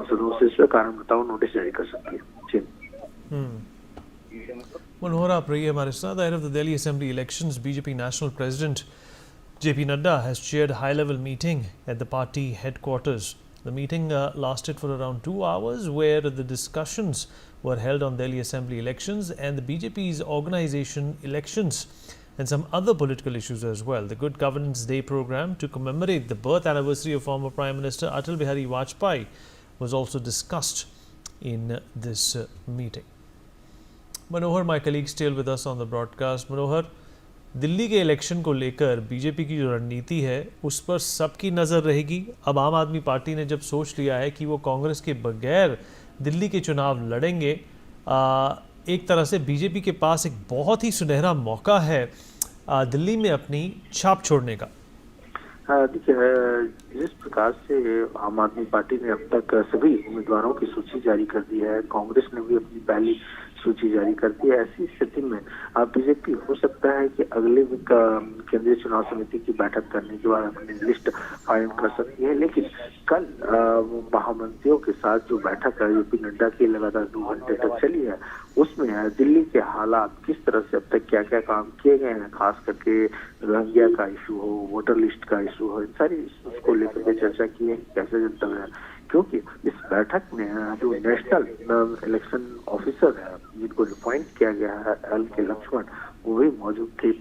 सांसदों से इसका कारण बताओ नोटिस जारी कर सकती है। जी। Manohar Priya हमारे साथ। Ahead of the Delhi Assembly elections, BJP National President JP Nadda has chaired a high-level meeting at the party headquarters. The meeting lasted for around 2 hours, where the discussions were held on Delhi Assembly elections and the BJP's organization elections and some other political issues as well. The Good Governance Day program to commemorate the birth anniversary of former Prime Minister Atal Bihari Vajpayee was also discussed in this meeting. Manohar, my colleague still with us on the broadcast. मनोहर, दिल्ली के election को लेकर BJP की जो रणनीति है उस पर सबकी नज़र रहेगी। अब आम आदमी पार्टी ने जब सोच लिया है कि वो कांग्रेस के बगैर दिल्ली के चुनाव लड़ेंगे, एक तरह से बीजेपी के पास एक बहुत ही सुनहरा मौका है दिल्ली में अपनी छाप छोड़ने का। देखिए, जिस प्रकार से आम आदमी पार्टी ने अब तक सभी उम्मीदवारों की सूची जारी कर दी है, कांग्रेस ने भी अपनी पहली सूची जारी कर दी है, ऐसी स्थिति में बीजेपी हो सकता है कि अगले वीक केंद्रीय चुनाव समिति की बैठक करने के बाद अपनी लिस्ट फाइनल कर सकती है। लेकिन कल महामंत्रियों के साथ जो बैठक है जेपी नड्डा की लगातार 2 घंटे तक चली है, उसमें दिल्ली के हालात किस तरह से अब तक क्या क्या काम किए गए हैं, खास करके रोहिंग्या का इशू हो, वोटर लिस्ट का इशू हो, इन सारी इश्यूज को लेकर के चर्चा की है कैसे जनता है। क्योंकि इस बैठक में जो नेशनल इलेक्शन ऑफिसर है जिनको अपॉइंट किया गया है एल के लक्ष्मण, वो भी मौजूद थे।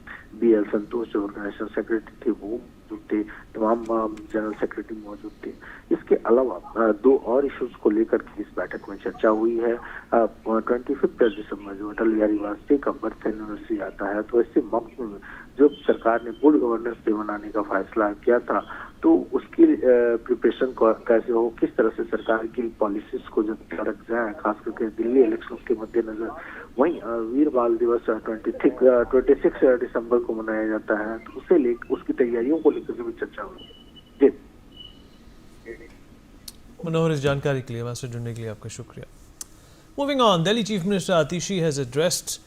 BL संतोष जो ऑर्गेनाइजेशन सेक्रेटरी थे वो मौजूद थे, तमाम जनरल सेक्रेटरी मौजूद थे। इसके अलावा 2 और इश्यूज को लेकर के इस बैठक में चर्चा हुई है। 25 दिसंबर जो अटल बिहारी वाजपेयी का बर्थ एनिवर्सरी आता है, तो ऐसे मौके में जो सरकार ने गुड गवर्नेंस डे मनाने का फैसला किया था, तो उसकी प्रिपरेशन कैसे हो, किस तरह से सरकार की पॉलिसीज को जब रख जाए, खास करके दिल्ली इलेक्शन के मद्देनजर। वहीं वीर बाल दिवस 26 दिसंबर को मनाया जाता है, तो उसे लेकर उसकी तैयारियों को लेकर भी चर्चा हुई। जी मनोहर, इस जानकारी के लिए, हमारे से जुड़ने के लिए आपका शुक्रिया। Moving on, Delhi Chief Minister Atishi has addressed